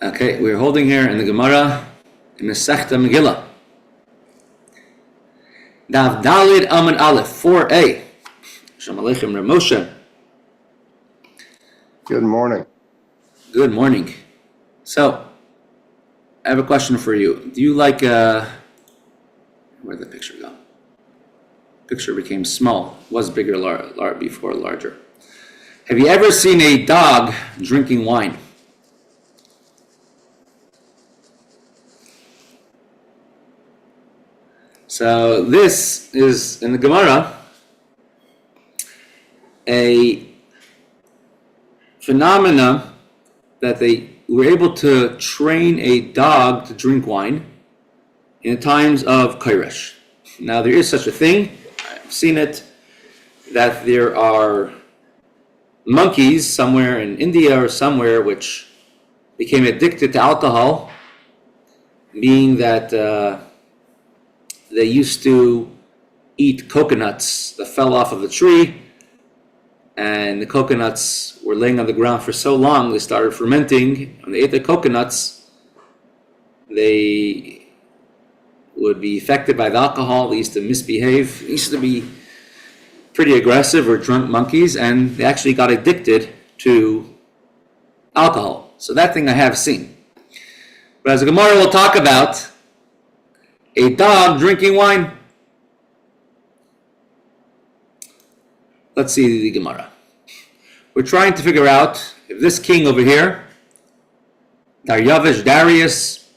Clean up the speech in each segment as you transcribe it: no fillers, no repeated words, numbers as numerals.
Okay, we're holding here in the Gemara in Mesechta Megillah. Dav Dalid Amud Aleph 4a. Shalom Aleichem Rav Moshe. Good morning. Good morning. So, I have a question for you. Do you like where'd the picture go? Picture became small. It was bigger before larger. Have you ever seen a dog drinking wine? So this is, in the Gemara, a phenomena that they were able to train a dog to drink wine in the times of Koresh. Now there is such a thing, I've seen it, that there are monkeys somewhere in India or somewhere which became addicted to alcohol, being that they used to eat coconuts that fell off of the tree, and the coconuts were laying on the ground for so long they started fermenting. When they ate the coconuts, they would be affected by the alcohol. They used to misbehave. They used to be pretty aggressive or drunk monkeys, and they actually got addicted to alcohol. So that thing I have seen. But as the Gemara will talk about, a dog drinking wine. Let's see the Gemara. We're trying to figure out if this king over here, Darius,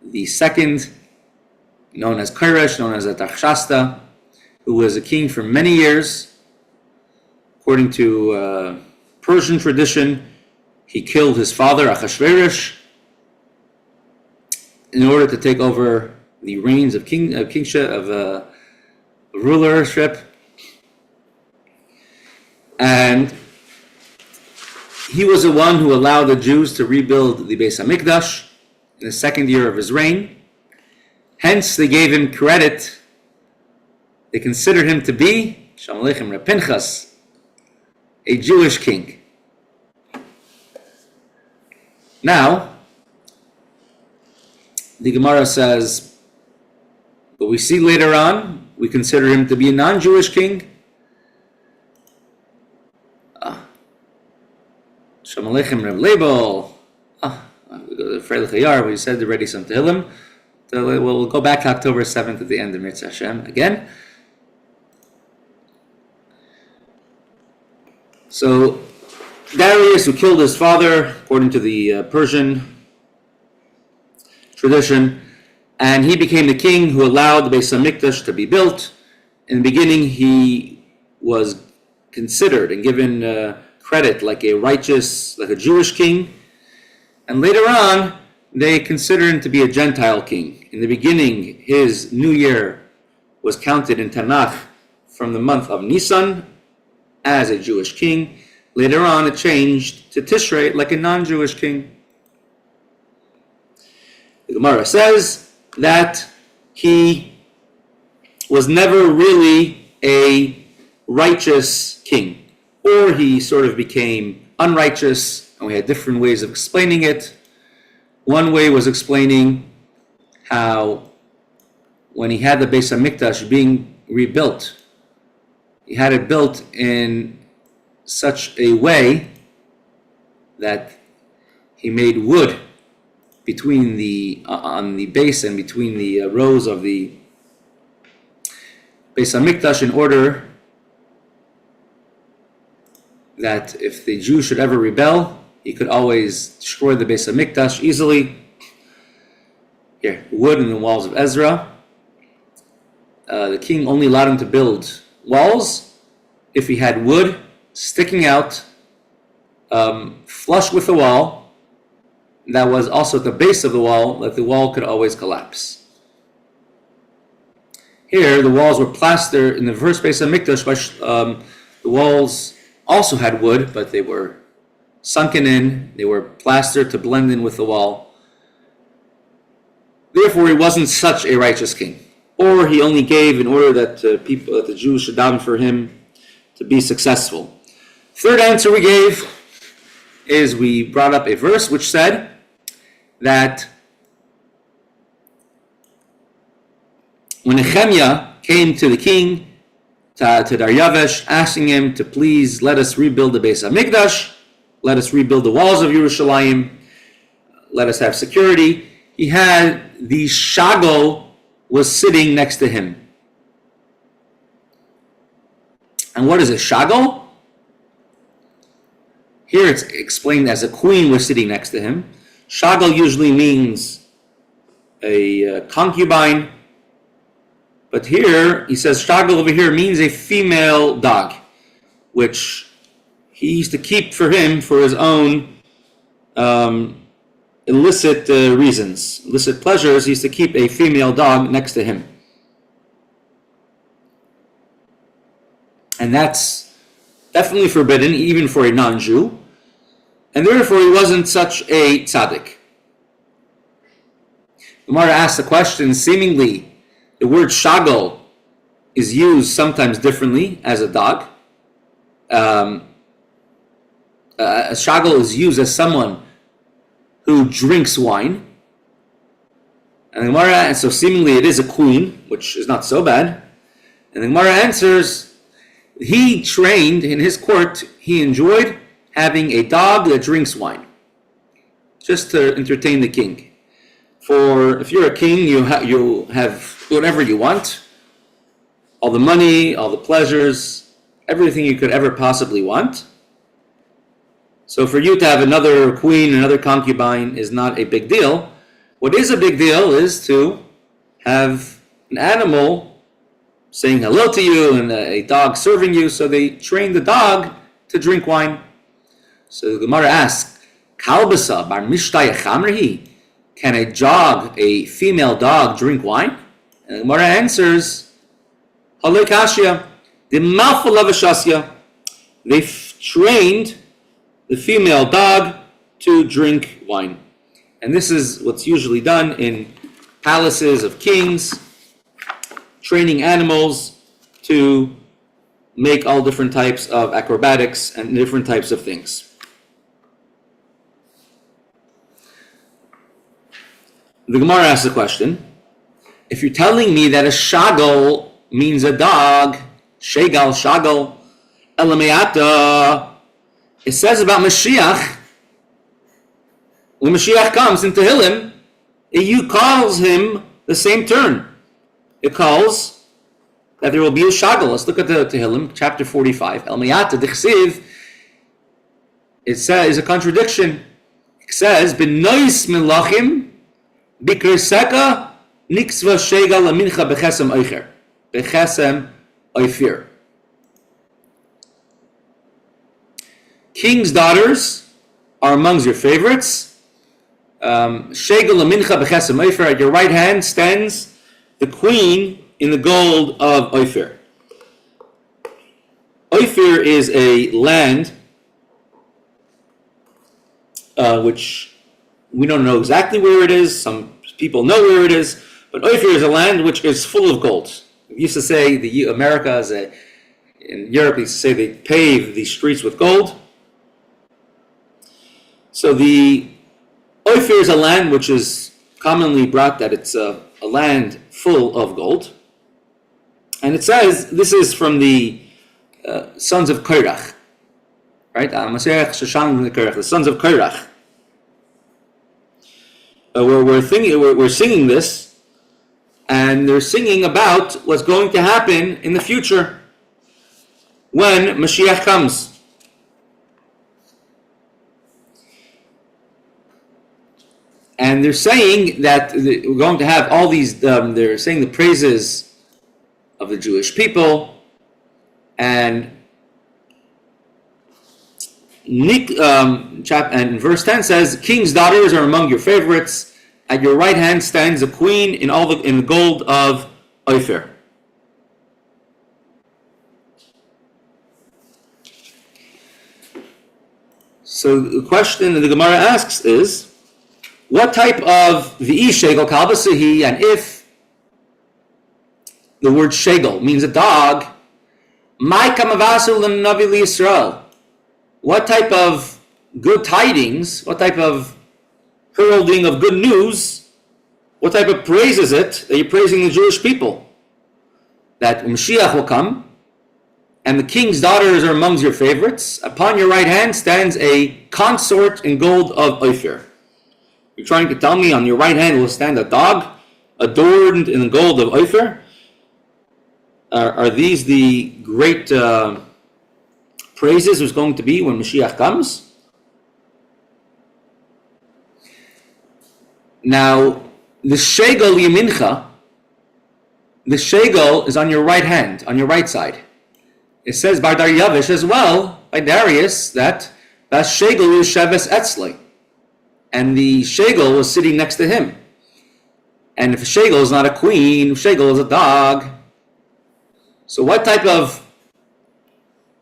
the second, known as Koresh, known as Artaxerxes, who was a king for many years, according to Persian tradition, he killed his father Achashverosh in order to take over the reins of kingship, of rulership. And he was the one who allowed the Jews to rebuild the Beis HaMikdash in the second year of his reign. Hence, they gave him credit. They considered him to be, Shalom Aleichem Reb Pinchas, a Jewish king. Now, the Gemara says, but we see later on, we consider him to be a non-Jewish king. Shalom Aleichem Reb Label. We go to Freilich Hayar, we said already some Tehillim. So we'll go back to October 7th at the end of Mitzvah Hashem again. So, Darius, who killed his father, according to the Persian tradition, and he became the king who allowed the Beis HaMikdash to be built. In the beginning, he was considered and given credit like a righteous, like a Jewish king, and later on, they considered him to be a Gentile king. In the beginning, his new year was counted in Tanakh from the month of Nisan as a Jewish king. Later on, it changed to Tishrei like a non-Jewish king. The Gemara says that he was never really a righteous king, or he sort of became unrighteous, and we had different ways of explaining it. One way was explaining how when he had the Beis HaMikdash being rebuilt, he had it built in such a way that he made wood between the on the base and between the rows of the Beis HaMikdash, in order that if the Jew should ever rebel, he could always destroy the Beis HaMikdash easily. Here, wood in the walls of Ezra. The king only allowed him to build walls if he had wood sticking out, flush with the wall, that was also at the base of the wall, that the wall could always collapse. Here, the walls were plastered in the first Beis HaMikdash. The walls also had wood, but they were sunken in. They were plastered to blend in with the wall. Therefore, he wasn't such a righteous king. Or he only gave in order that the Jews should daven for him to be successful. Third answer we gave is we brought up a verse which said that when Nehemiah came to the king, to Daryavesh, asking him to please let us rebuild the Beis HaMikdash, let us rebuild the walls of Yerushalayim, let us have security, he had the shagol was sitting next to him. And what is a shagol? Here it's explained as a queen was sitting next to him. Shagol usually means a concubine, but here he says shagol over here means a female dog, which he used to keep for him for his own illicit reasons, illicit pleasures. He used to keep a female dog next to him. And that's definitely forbidden, even for a non-Jew. And therefore, he wasn't such a tzaddik. Gemara asks the question, seemingly, the word shagol is used sometimes differently as a dog. A shagol is used as someone who drinks wine. And so seemingly it is a queen, which is not so bad. And the Gemara answers, he trained in his court, he enjoyed having a dog that drinks wine, just to entertain the king. For if you're a king, you have whatever you want, all the money, all the pleasures, everything you could ever possibly want. So for you to have another queen, another concubine is not a big deal. What is a big deal is to have an animal saying hello to you and a dog serving you. So they train the dog to drink wine. So the Gemara asks, Kalbasa bar mishtaya chamrehi? Can a female dog drink wine? And the Gemara answers, Halei kashya, the malfalavashasya. They trained the female dog to drink wine. And this is what's usually done in palaces of kings, training animals to make all different types of acrobatics and different types of things. The Gemara asks the question, if you're telling me that a shagol means a dog, shagol, Veyadaata, it says about Mashiach, when Mashiach comes in Tehillim, it calls him the same term. It calls that there will be a shagol. Let's look at the Tehillim, chapter 45. Veyadaata d'chsiv, it says a contradiction. It says, B'nois melachim, Bikreseka niksva shega lamincha bechesem oicher. Bechesem oifir. King's daughters are amongst your favorites. Shega lamincha bechesem oifir. At your right hand stands the queen in the gold of Ophir. Ophir is a land which we don't know exactly where it is. Some people know where it is, but Ophir is a land which is full of gold. We used to say America in Europe, we used to say they pave the streets with gold. So the Ophir is a land which is commonly brought that it's a land full of gold. And it says, this is from the sons of Koresh, right? The sons of Koresh. We're singing this, and they're singing about what's going to happen in the future when Mashiach comes. And they're saying that we're going to have all these, they're saying the praises of the Jewish people, and and verse 10 says, King's daughters are among your favorites. At your right hand stands a queen in the gold of Ophir. So the question that the Gemara asks is, what type of v'i shegel kalbasahi, and if the word shegel means a dog, my kamavasu l'navi l'Yisrael, what type of good tidings, what type of heralding of good news, what type of praise is it that you're praising the Jewish people? That Mashiach will come, and the king's daughters are amongst your favorites. Upon your right hand stands a consort in gold of Ophir. You're trying to tell me on your right hand will stand a dog adorned in the gold of Ophir? Are these the great praises there's going to be when Mashiach comes? Now, the shegel yamincha, the shegel is on your right hand, on your right side. It says by Daryavish as well, by Darius, that shegel is sheves etzli, and the shegel was sitting next to him. And if a shegel is not a queen, shegel is a dog. So what type of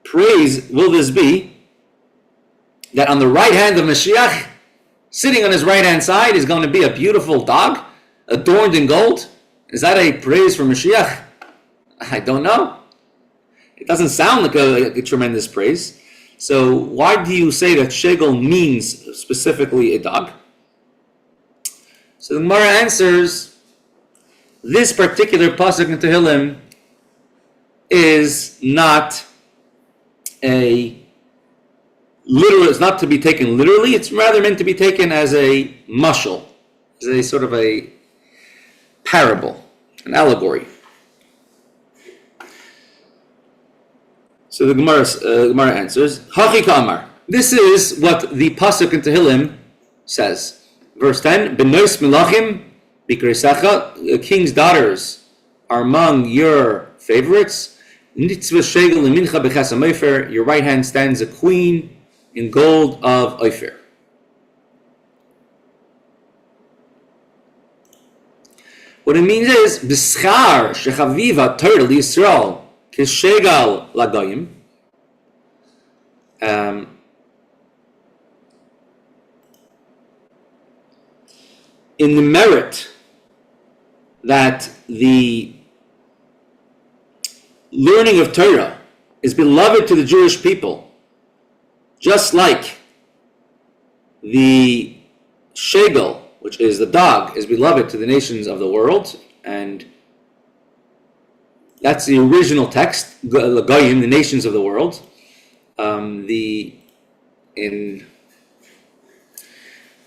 praise will this be? That on the right hand of Mashiach, sitting on his right hand side, is going to be a beautiful dog, adorned in gold? Is that a praise for Mashiach? I don't know. It doesn't sound like a tremendous praise. So why do you say that shegel means specifically a dog? So the Gemara answers, this particular pasuk in Tehillim is not a literal, it's not to be taken literally, it's rather meant to be taken as a mashal, as a sort of a parable, an So the Gemara answers, Hachi Kamar. This is what the pasuk in Tehillim says. Verse 10, Benois Melachim Bikresacha, king's daughters are among your favorites. Nitzvah Shegel Lemincha Bechasam Ophir, your right hand stands a queen in gold of Ophir. What it means is, B'schar Shechaviva Torah Yisrael Kishegal Lagoyim. In the merit that the learning of Torah is beloved to the Jewish people, just like the shegel, which is the dog, is beloved to the nations of the world, and that's the original text, Lagoyim, the nations of the world. In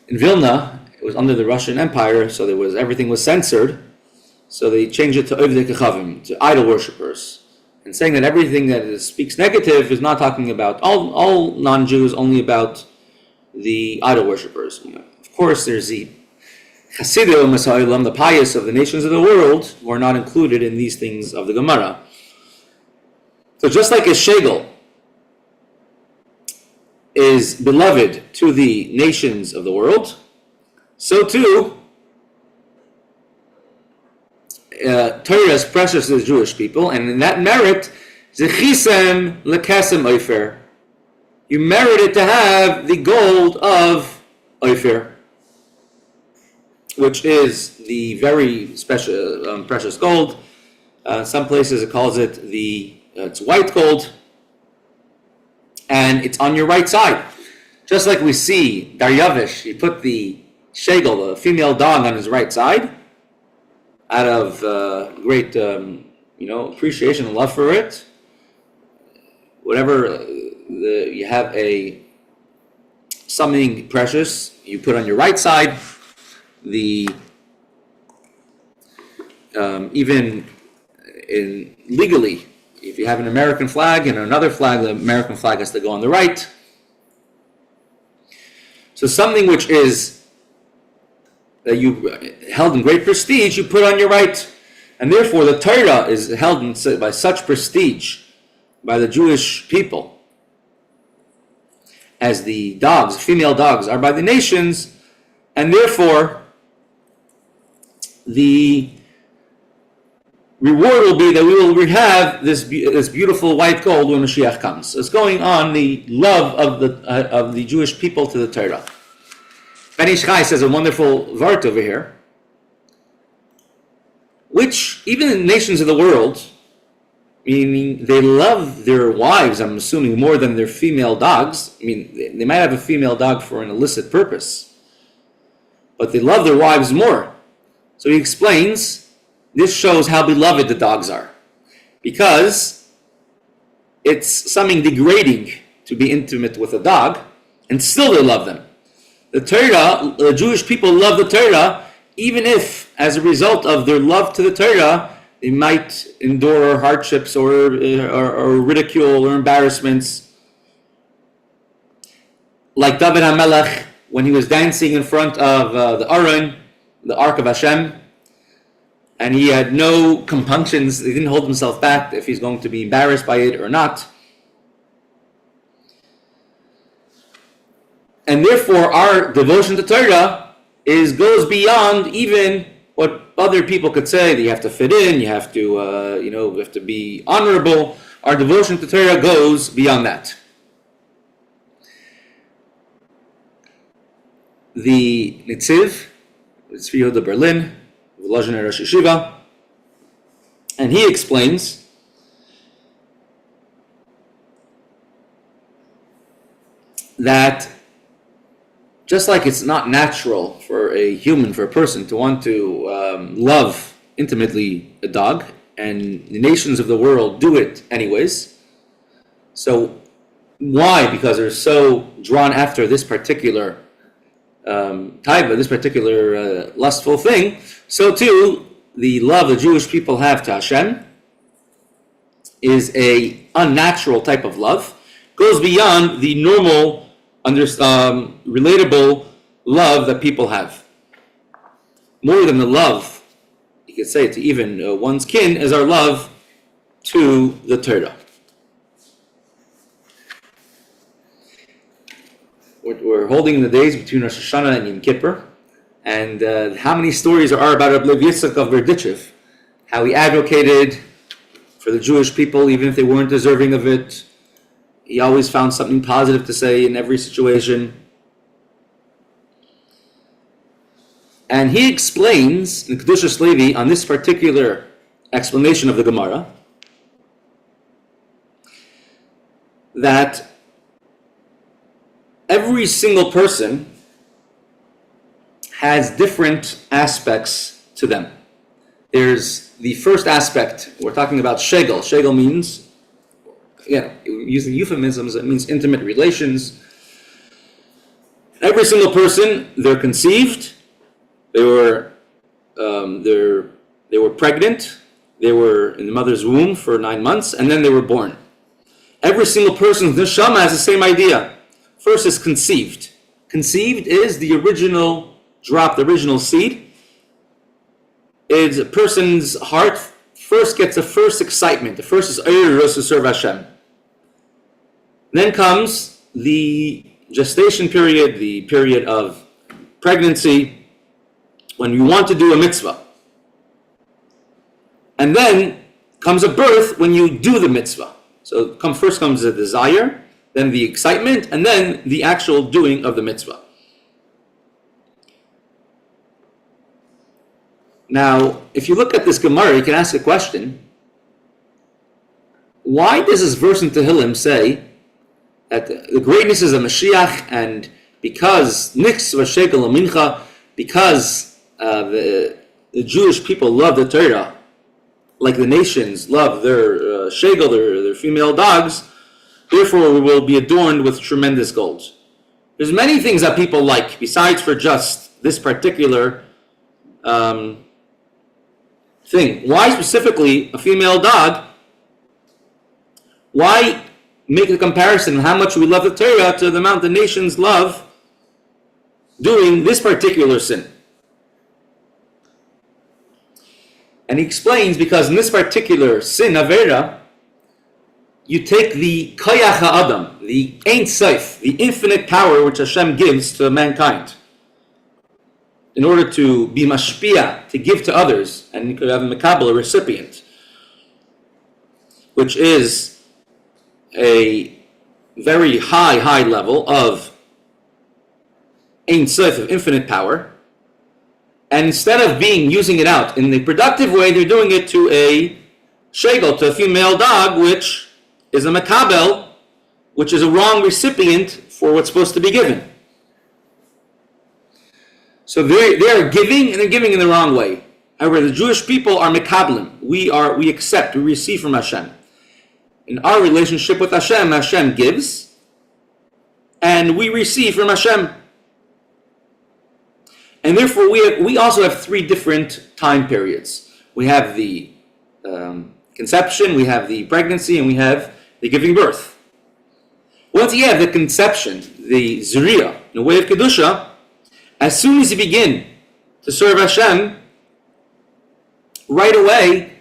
Vilna, it was under the Russian Empire, so everything was censored. So they changed it to Ovdei Kechavim, to idol worshippers, and saying that everything that speaks negative is not talking about all non-Jews, only about the idol worshippers. Of course, there's the Chassidim, the pious of the nations of the world, who are not included in these things of the Gemara. So just like a shegel is beloved to the nations of the world, so too Torah is precious to the Jewish people, and in that merit, Zechisem lekesem Ophir, you merited to have the gold of Ophir, which is the very special, precious gold. Some places it calls it it's white gold, and it's on your right side. Just like we see Daryavish, he put the shegel, the female dog, on his right side, out of great, appreciation and love for it. Whatever you have something precious, you put on your right side. Even legally, if you have an American flag and another flag, the American flag has to go on the right. So something which is that you held in great prestige, you put on your right, and therefore the Torah is held by such prestige by the Jewish people, as the dogs, female dogs, are by the nations, and therefore the reward will be that we will have this beautiful white gold when Mashiach comes. So it's going on the love of the Jewish people to the Torah. Ben Ish Chai says a wonderful vart over here, which even in nations of the world, meaning they love their wives, I'm assuming, more than their female dogs. I mean, they might have a female dog for an illicit purpose, but they love their wives more. So he explains, this shows how beloved the dogs are, because it's something degrading to be intimate with a dog, and still they love them. The Torah, the Jewish people love the Torah, even if, as a result of their love to the Torah, they might endure hardships or ridicule or embarrassments. Like David HaMelech, when he was dancing in front of the Aron, the Ark of Hashem, and he had no compunctions, he didn't hold himself back if he's going to be embarrassed by it or not. And therefore, our devotion to Torah goes beyond even what other people could say. That you have to fit in, you have to, you have to be honorable. Our devotion to Torah goes beyond that. The Nitziv, Tzvi of Berlin, V'lazhin Rosh Yeshiva, and he explains that just like it's not natural for a human, for a person to want to love intimately a dog, and the nations of the world do it anyways. So why? Because they're so drawn after this particular taiva, this particular lustful thing. So too, the love the Jewish people have to Hashem is a unnatural type of love, goes beyond the normal relatable love that people have. More than the love, you could say, to even one's kin, is our love to the Torah. We're holding the days between Rosh Hashana and Yom Kippur, and how many stories are about Rabbi Yitzchak of Berdichev, how he advocated for the Jewish people even if they weren't deserving of it. He always found something positive to say in every situation. And he explains in Kedushas Levi on this particular explanation of the Gemara that every single person has different aspects to them. There's the first aspect, we're talking about shegel. Shegel means, using euphemisms, it means intimate relations. Every single person, they're conceived, they were pregnant, they were in the mother's womb for 9 months, and then they were born. Every single person's neshama has the same idea. First is conceived. Conceived is the original drop, the original seed. Is a person's heart first gets the first excitement. The first is Eirus to serve Hashem. Then comes the gestation period, the period of pregnancy, when you want to do a mitzvah. And then comes a birth when you do the mitzvah. So first comes the desire, then the excitement, and then the actual doing of the mitzvah. Now, if you look at this Gemara, you can ask a question. Why does this verse in Tehillim say that the greatness is a Mashiach, and because Nix v'Shegel Mincha, because the Jewish people love the Torah, like the nations love their Shegel, their female dogs, therefore we will be adorned with tremendous gold. There's many things that people like, besides for just this particular thing. Why specifically a female dog? Why make a comparison how much we love the Torah to the amount the nations love doing this particular sin? And he explains, because in this particular sin, Avera, you take the Koyach HaAdam, the Ein Sof, the infinite power which Hashem gives to mankind, in order to be mashpia, to give to others, and you could have a mekabel, a recipient, which is a very high level of Ein Sof, of infinite power. And instead of using it out in the productive way, they're doing it to a shegel to a female dog, which is a makabel, which is a wrong recipient for what's supposed to be given. So they are giving, and they're giving in the wrong way. However, the Jewish people are mekablim. We accept, we receive from Hashem. In our relationship with Hashem, Hashem gives, and we receive from Hashem. And therefore, we also have three different time periods. We have the conception, we have the pregnancy, and we have the giving birth. Once you have the conception, the zriya, in the way of kedusha, as soon as you begin to serve Hashem, right away,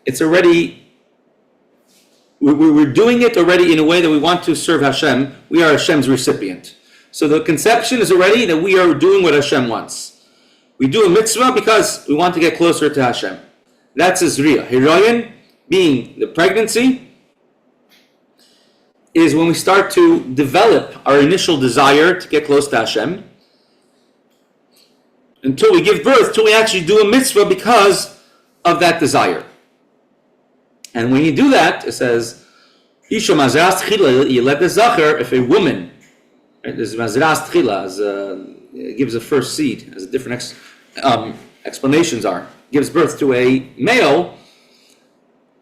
it's already, we're doing it already in a way that we want to serve Hashem. We are Hashem's recipient. So the conception is already that we are doing what Hashem wants. We do a mitzvah because we want to get closer to Hashem. That's a zriya. Hiroyin, being the pregnancy, is when we start to develop our initial desire to get close to Hashem, until we give birth, till we actually do a mitzvah because of that desire. And when you do that, it says, Isha mazras tchila, you let the zacher, if a woman, right, there's mazras tchila, it gives a first seed, as different explanations are, gives birth to a male,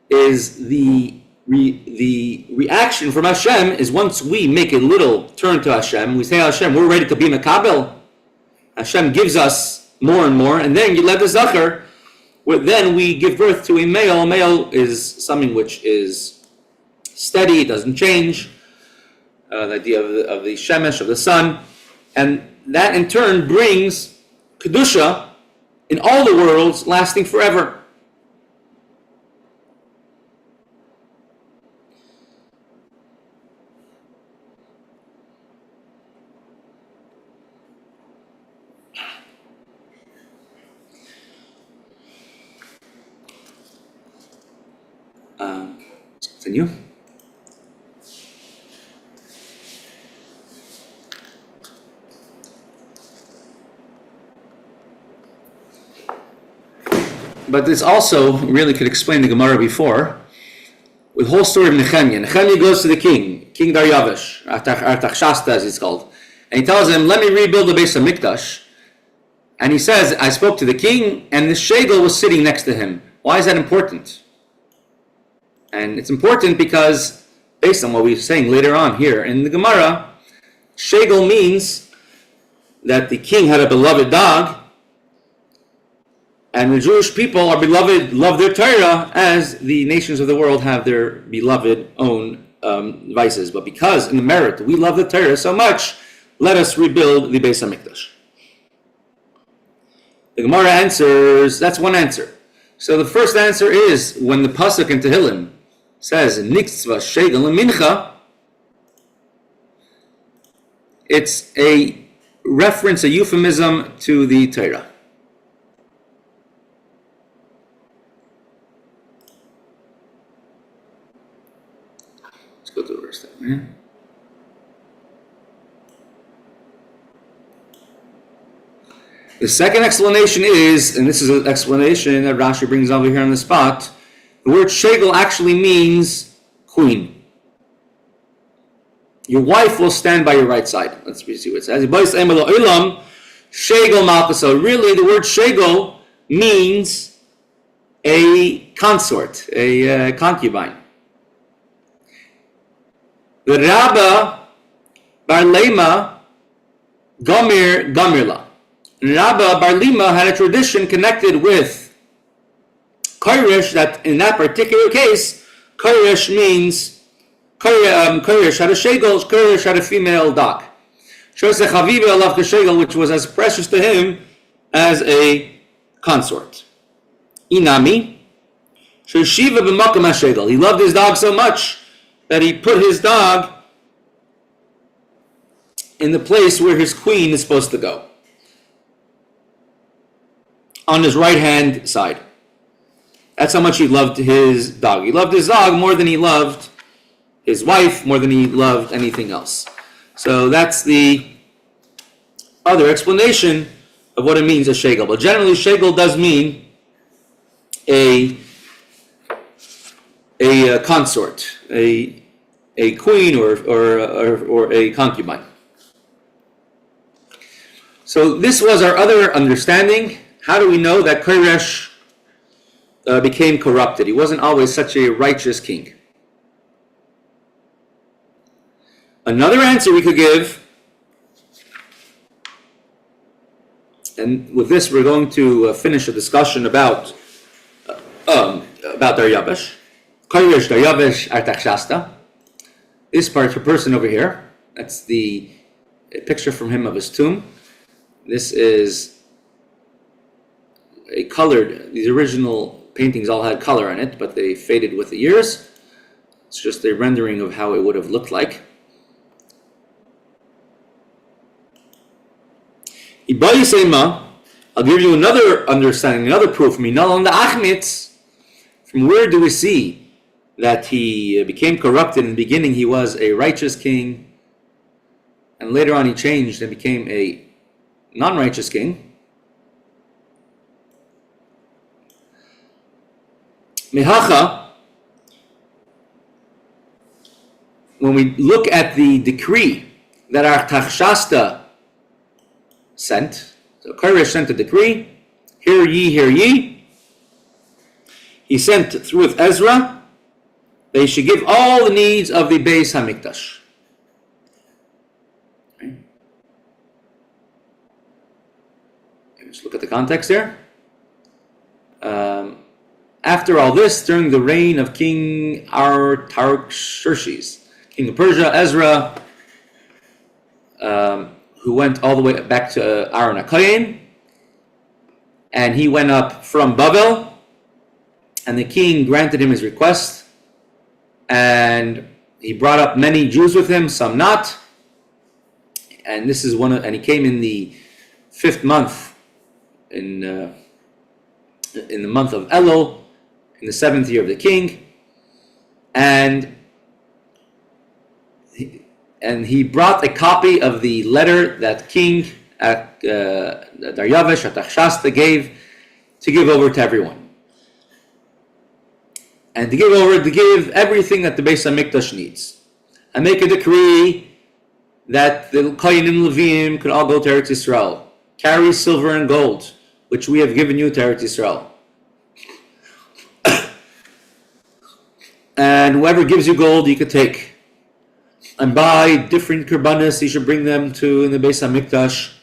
is the reaction from Hashem is once we make a little turn to Hashem, we say, Hashem, we're ready to be makabel. Hashem gives us more and more, and then you let the zachar, where then we give birth to a male. A male is something which is steady, doesn't change. The idea of the shemesh, of the sun, and that in turn brings kedusha in all the worlds, lasting forever. Let's continue. But this also really could explain the Gemara before, with the whole story of Nehemiah. Nehemiah goes to the king Daryavish, Artaxshasta as he's called, and he tells him, let me rebuild the base of Mikdash. And he says, I spoke to the king, and the shegel was sitting next to him. Why is that important? And it's important because, based on what we're saying later on here in the Gemara, shegel means that the king had a beloved dog, and the Jewish people are beloved, love their Torah, as the nations of the world have their beloved own vices. But because in the merit we love the Torah so much, let us rebuild the Beis HaMikdash. The Gemara answers, that's one answer. So the first answer is, when the Pasuk in Tehillim says, Niktzva Shegel Mincha, it's a reference, a euphemism to the Torah. Let's go to the verse there. The second explanation is, and this is an explanation that Rashi brings over here on the spot, the word shegel actually means queen. Your wife will stand by your right side. Let's see what it says. Shegel malchus. So really, the word shegel means a consort, a concubine. The Rabba bar Lema Gomirla. Rabba bar Lema had a tradition connected with Koresh, that in that particular case, Koresh means Koresh had a shegel, Koresh had a female dog. Which was as precious to him as a consort. Inami, he loved his dog so much that he put his dog in the place where his queen is supposed to go, on his right hand side. That's how much he loved his dog. He loved his dog more than he loved his wife, more than he loved anything else. So that's the other explanation of what it means, a shegel. But generally, shegel does mean a a consort, a queen or a concubine. So this was our other understanding. How do we know that Koresh became corrupted? He wasn't always such a righteous king. Another answer we could give, and with this we're going to finish a discussion about Daryavesh. Koresh, Daryavesh, Artaxasta. This particular person over here, that's a picture from him of his tomb. This is these original paintings all had color in it, but they faded with the years. It's just a rendering of how it would have looked like. I'll give you another understanding, another proof. From where do we see that he became corrupted? In the beginning he was a righteous king, and later on he changed and became a non-righteous king. Mehacha, when we look at the decree that Artaxasta sent, so Koresh sent a decree, hear ye, hear ye. He sent through with Ezra, they should give all the needs of the Beis HaMikdash. Okay. Let's look at the context here. After all this, during the reign of King Artaxerxes, king of Persia, Ezra, who went all the way back to Aaron HaKohen, and he went up from Babel, and the king granted him his request, and he brought up many Jews with him, some not, and this is and he came in the 5th month, in the month of Elul, in the 7th year of the king, and he brought a copy of the letter that King Daryavesh Artaxasta gave to give over to everyone, and to give everything that the Beis HaMikdash needs, and make a decree that the Kohanim Levim could all go to Eretz Yisrael, carry silver and gold, which we have given you to Eretz Yisrael. And whoever gives you gold, you could take. And buy different korbanos, you should bring them to in the Beis HaMikdash,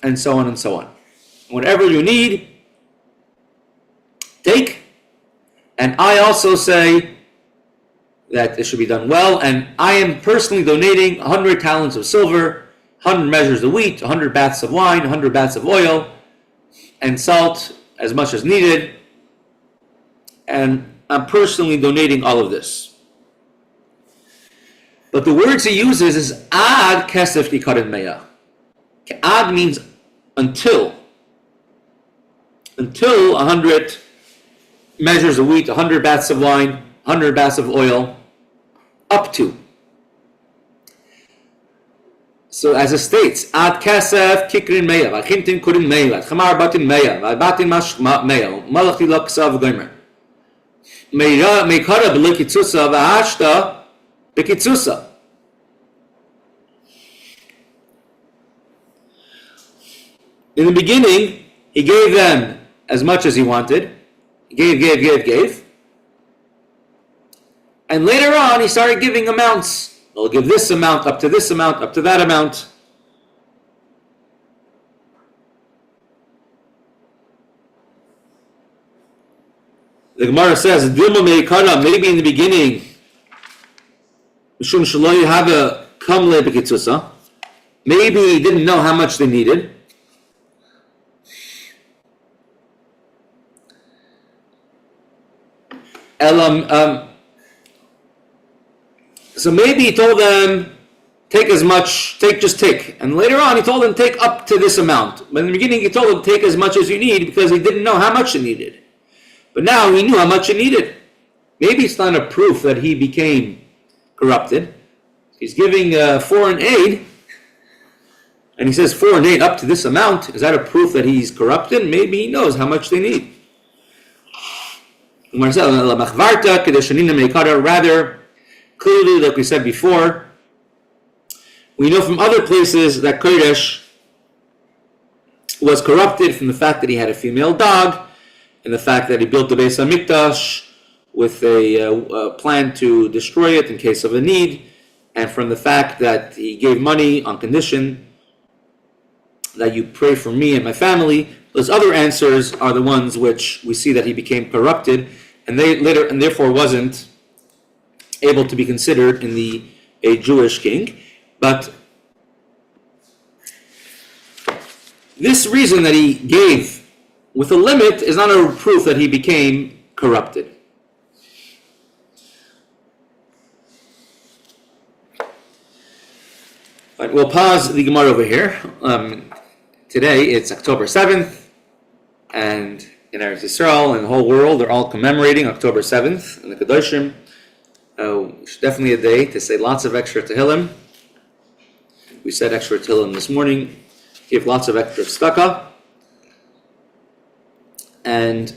and so on and so on. Whatever you need, take. And I also say that it should be done well, and I am personally donating 100 talents of silver, 100 measures of wheat, 100 baths of wine, 100 baths of oil, and salt as much as needed. And I'm personally donating all of this. But the words he uses is ad kesef tikarin meya. Ad means until 100 measures of wheat, 100 baths of wine, 100 baths of oil, up to. So as it states, ad kesef kikrin meya, v'chintin kurin meya, v'chamar batin meya, v'batin mash meya, malachti laksav gomer. Meikara b'likitzusa v'hashta b'kitzusa. In the beginning, he gave them as much as he wanted. He gave. And later on, he started giving amounts. I'll give this amount, up to this amount, up to that amount. The Gemara says, maybe in the beginning, maybe he didn't know how much they needed. So maybe he told them, take as much, take. And later on, he told them, take up to this amount. But in the beginning, he told them, take as much as you need, because he didn't know how much he needed. But now he knew how much he needed. Maybe it's not a proof that he became corrupted. He's giving foreign aid, and he says foreign aid up to this amount. Is that a proof that he's corrupted? Maybe he knows how much they need. Rather, clearly, like we said before, we know from other places that Koresh was corrupted from the fact that he had a female dog, and the fact that he built the Beis HaMikdash with a plan to destroy it in case of a need, and from the fact that he gave money on condition that you pray for me and my family. Those other answers are the ones which we see that he became corrupted, and therefore wasn't able to be considered in a Jewish king. But this reason that he gave with a limit is not a proof that he became corrupted. Right, we'll pause the Gemara over here. Today it's October 7th, and in Eretz Yisrael and the whole world, they're all commemorating October 7th in the Kedoshim. It's definitely a day to say lots of extra Tehillim. We said extra Tehillim this morning. Give lots of extra tzedakah. And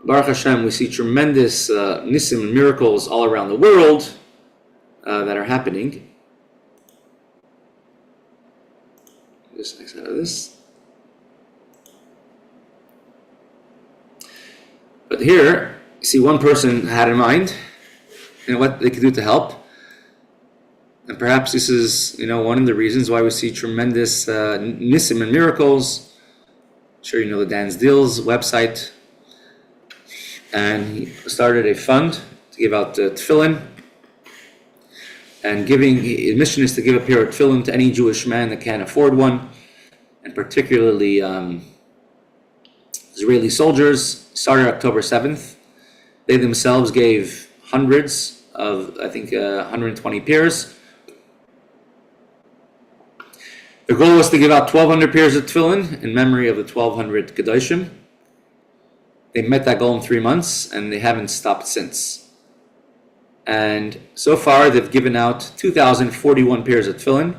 Baruch Hashem, we see tremendous nisim and miracles all around the world that are happening. Just next out of this. But here, you see one person had in mind, what they could do to help. And perhaps this is, one of the reasons why we see tremendous nisim and miracles. I'm sure you know the Dan's Deals website. And he started a fund to give out tefillin. And his mission is to give a pair of tefillin to any Jewish man that can't afford one. And particularly Israeli soldiers. Started October 7th. They themselves gave hundreds of, 120 pairs. The goal was to give out 1,200 pairs of tefillin in memory of the 1,200 Kedoshim. They met that goal in 3 months, and they haven't stopped since. And so far, they've given out 2,041 pairs of tefillin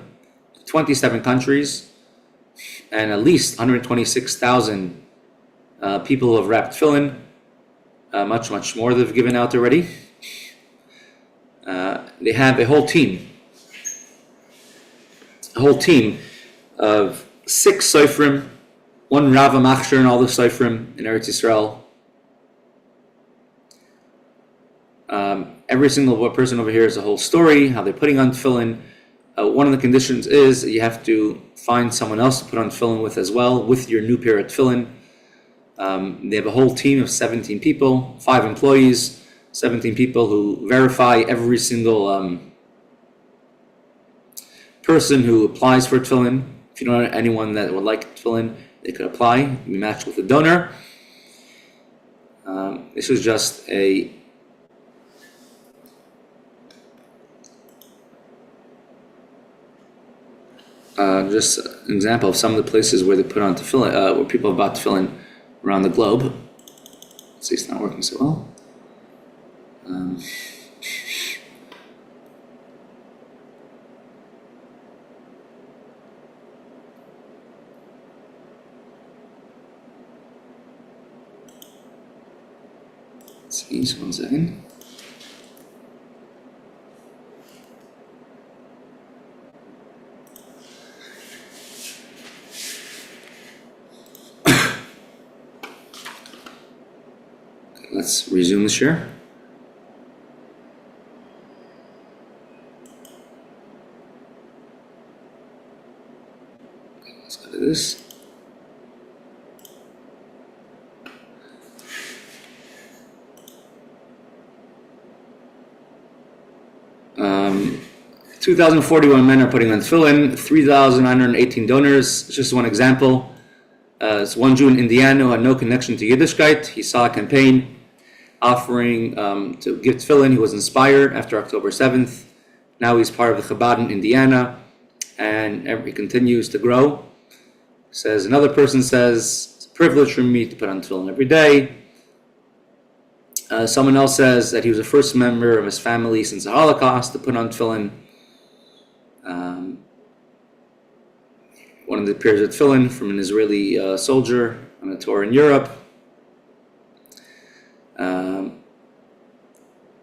to 27 countries, and at least 126,000 people have wrapped tefillin. Much, much more they've given out already. They have a whole team of 6 Sofrim, 1 Rav Machshir in all the Sofrim in Eretz Yisrael. Every single person over here is a whole story, how they're putting on tefillin. One of the conditions is that you have to find someone else to put on tefillin with as well, with your new pair of tefillin. They have a whole team of 17 people, 5 employees, 17 people who verify every single person who applies for tefillin. If you don't know anyone that would like tefillin, they could apply, be matched with a donor. This is just just an example of some of the places where they put on tefillin, where people have bought tefillin around the globe. Let's see, it's not working so well. Let's see, just 1 second. Let's resume the share. Okay, let's go to this. Um, 2,041 men are putting on tefillin, 3,918 donors. It's just one example. It's one Jew in Indiana who had no connection to Yiddishkeit. He saw a campaign offering to give tefillin. He was inspired after October 7th. Now he's part of the Chabad in Indiana, and he continues to grow. Another person says, it's a privilege for me to put on tefillin every day. Someone else says that he was the first member of his family since the Holocaust to put on tefillin. One of the pairs of tefillin from an Israeli soldier on a tour in Europe.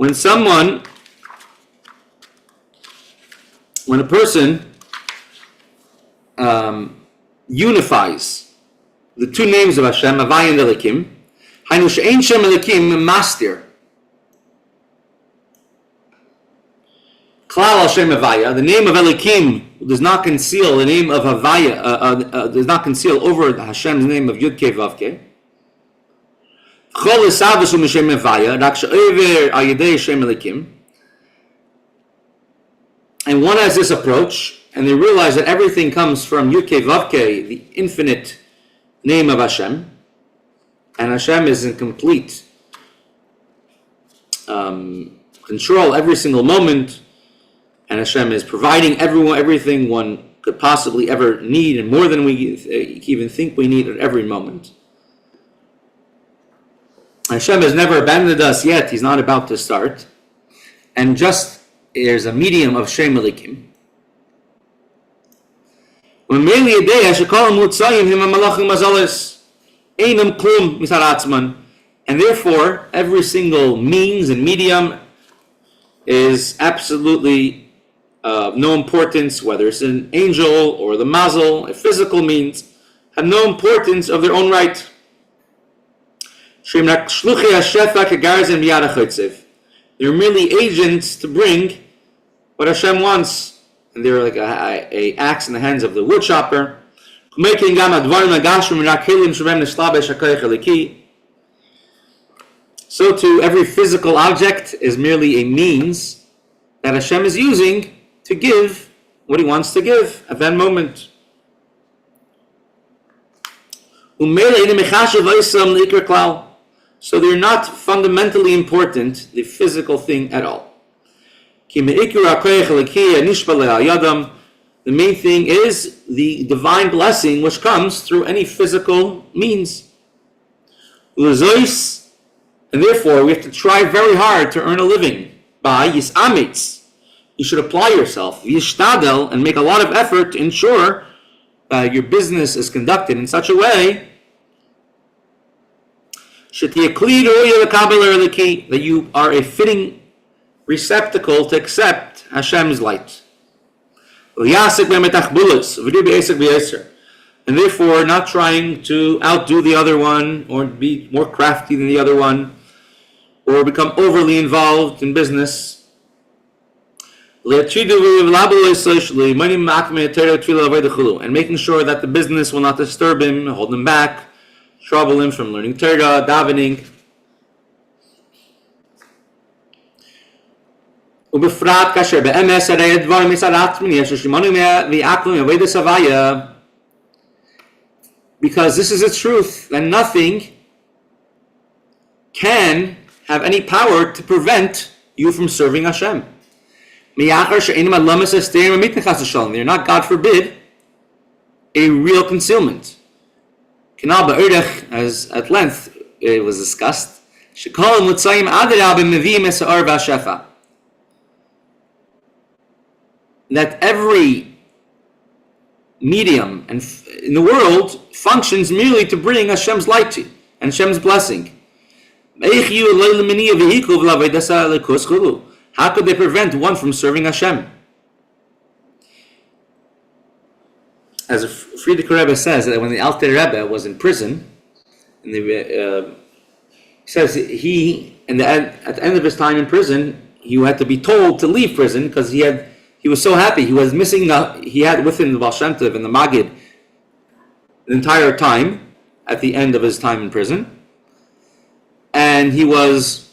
when a person unifies the two names of Hashem, Havaya and Elikim, Hainu she'ein Shem Elikim mastir. Klal Hashem Havaya, the name of Elikim does not conceal the name of Havaya, does not conceal over Hashem's name of Yud Kei Vav Kei. Chol esav Hashem Havaya, rak she'over al yedei Hashem Elikim. And one has this approach, and they realize that everything comes from Yud Kei Vav Kei, the infinite name of Hashem, and Hashem is in complete control every single moment, and Hashem is providing everyone everything one could possibly ever need, and more than we even think we need at every moment. Hashem has never abandoned us yet. He's not about to start. And just there's a medium of Shem Elikim. And therefore, every single means and medium is absolutely of no importance, whether it's an angel or the mazel, a physical means, have no importance of their own right. They're merely agents to bring what Hashem wants, and they're like a axe in the hands of the wood chopper. So too, every physical object is merely a means that Hashem is using to give what He wants to give at that moment. So they're not fundamentally important, the physical thing at all. The main thing is the divine blessing which comes through any physical means. And therefore, we have to try very hard to earn a living by yisamitz. You should apply yourself, yishtadel, and make a lot of effort to ensure that your business is conducted in such a way that you are a fitting receptacle to accept Hashem's light. And therefore, not trying to outdo the other one, or be more crafty than the other one, or become overly involved in business. And making sure that the business will not disturb him, hold him back, trouble him from learning Torah, davening. Because this is the truth, and nothing can have any power to prevent you from serving Hashem. They're not, God forbid, a real concealment. As at length it was discussed, that every medium and in the world functions merely to bring Hashem's light to and Hashem's blessing. How could they prevent one from serving Hashem? As Friedrich Rebbe says, that when the Alter Rebbe was in prison, and he says at the end of his time in prison, he had to be told to leave prison because he was so happy. He was missing he had with him the Baal Shem Tov and the Maggid the entire time at the end of his time in prison, and he was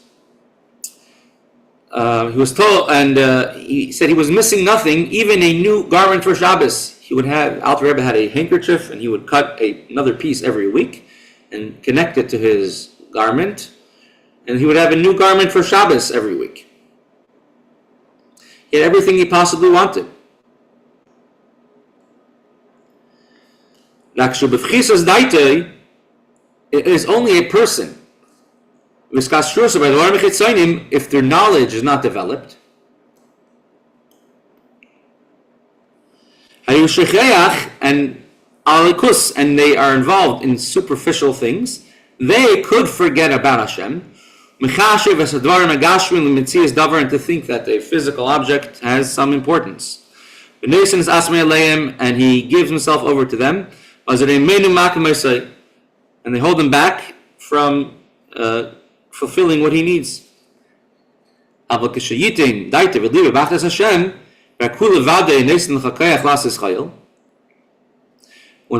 told, and he said he was missing nothing, even a new garment for Shabbos. He would have, Alter Rebbe had a handkerchief, and he would cut another piece every week and connect it to his garment, and he would have a new garment for Shabbos every week. He had everything he possibly wanted. It is only a person, if their knowledge is not developed, and they are involved in superficial things, they could forget about Hashem, Mechashiv es hadvarim agashmin l'mitzias davar, and to think that a physical object has some importance. V'neisen es asmei aleim, and he gives himself over to them. And they hold him back from fulfilling what he needs. When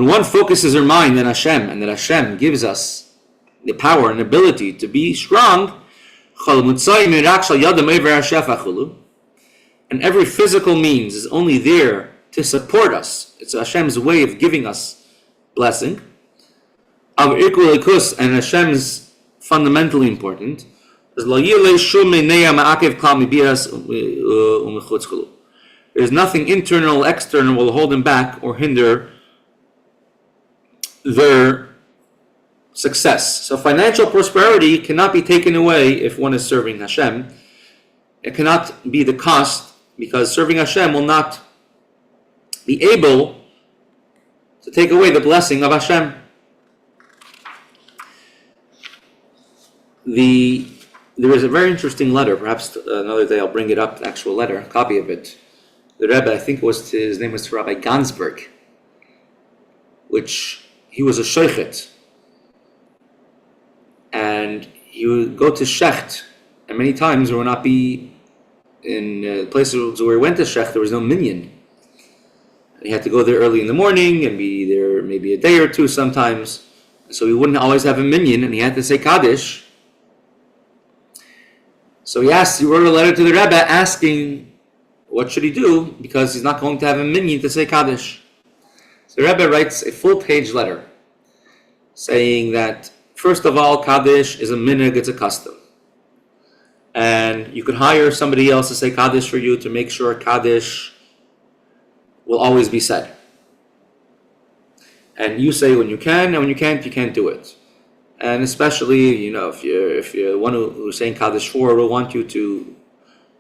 one focuses their mind on Hashem, and that Hashem gives us the power and ability to be strong, and every physical means is only there to support us. It's Hashem's way of giving us blessing. And Hashem's fundamentally important. There's nothing internal, external will hold them back or hinder their success. So financial prosperity cannot be taken away if one is serving Hashem. It cannot be the cost, because serving Hashem will not be able to take away the blessing of Hashem. There is a very interesting letter. Perhaps another day I'll bring it up, the actual letter, a copy of it. The Rebbe, I think his name was Rabbi Gansberg, which he was a sheichet. And he would go to shecht, and many times there would not be, in places where he went to shecht, there was no minyan. He had to go there early in the morning and be there maybe a day or two sometimes. So he wouldn't always have a minyan, and he had to say Kaddish. So he wrote a letter to the Rebbe asking what should he do, because he's not going to have a minyan to say Kaddish. So the Rebbe writes a full-page letter saying that, first of all, Kaddish is a minhag, it's a custom. And you could hire somebody else to say Kaddish for you to make sure Kaddish will always be said. And you say when you can, and when you can't do it. And especially, if you're the one who's saying Kaddish for, will want you to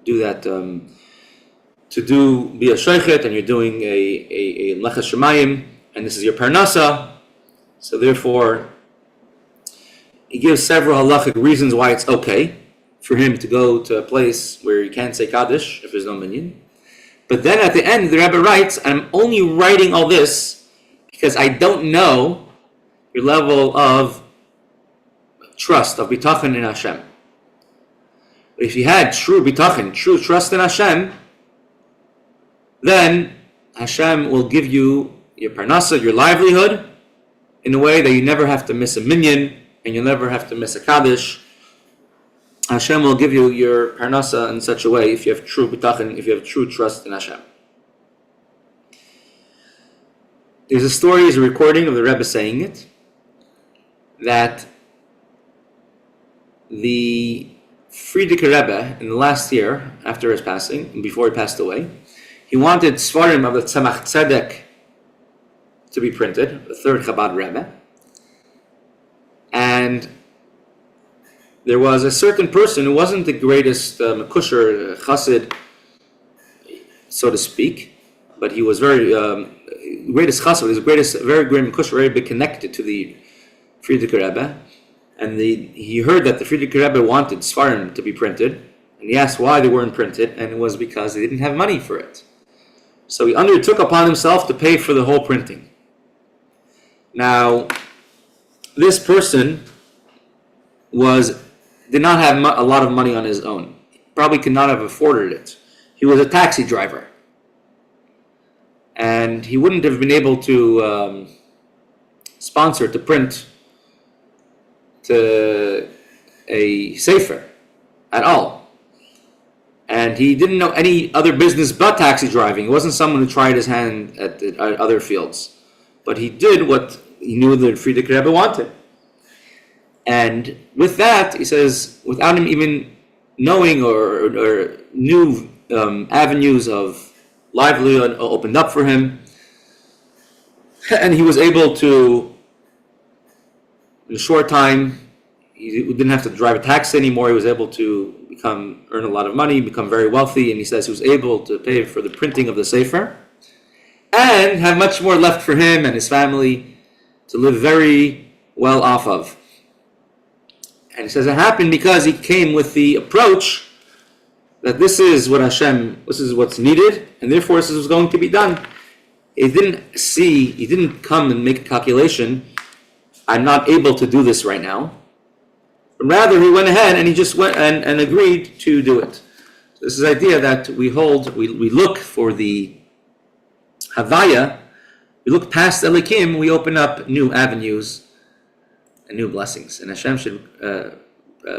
do that, be a sheichet, and you're doing a leches shemayim, and this is your parnasa. So therefore, he gives several halachic reasons why it's okay for him to go to a place where he can't say Kaddish if there's no minyan. But then at the end, the Rebbe writes, I'm only writing all this because I don't know your level of trust, of bitachon in Hashem. But if you had true bitachon, true trust in Hashem, then Hashem will give you your parnasa, your livelihood, in a way that you never have to miss a minyan, and you'll never have to miss a Kaddish. Hashem will give you your parnasa in such a way if you have true bitachon, if you have true trust in Hashem. There's a story, there's a recording of the Rebbe saying it, that the Frierdiker Rebbe, in the last year, after his passing, and before he passed away, he wanted Svarim of the Tzemach Tzedek to be printed, the third Chabad Rebbe. And there was a certain person who wasn't the greatest Mekusher Chassid, so to speak, but he was very greatest Chassid, he was very great Mekusher, very big connected to the Frierdiker Rebbe. And he heard that the Frierdiker Rebbe wanted Svarim to be printed, and he asked why they weren't printed, and it was because they didn't have money for it. So he undertook upon himself to pay for the whole printing. Now, this person did not have a lot of money on his own. Probably could not have afforded it. He was a taxi driver. And he wouldn't have been able to sponsor, to print to a sefer at all. And he didn't know any other business but taxi driving. He wasn't someone who tried his hand at other fields. But he did what he knew that Frierdiker Rebbe wanted. And with that, he says, without him even knowing or new avenues of livelihood opened up for him, and he was able to, in a short time, he didn't have to drive a taxi anymore. He was able to earn a lot of money, become very wealthy, and he says he was able to pay for the printing of the sefer and have much more left for him and his family to live very well off of. And he says it happened because he came with the approach that this is what Hashem, this is what's needed, and therefore this is what's going to be done. He didn't come and make a calculation, I'm not able to do this right now. But rather, he went ahead and he just went and agreed to do it. So this is the idea that we look for the Havaya, we look past Elikim, we open up new avenues and new blessings. And Hashem should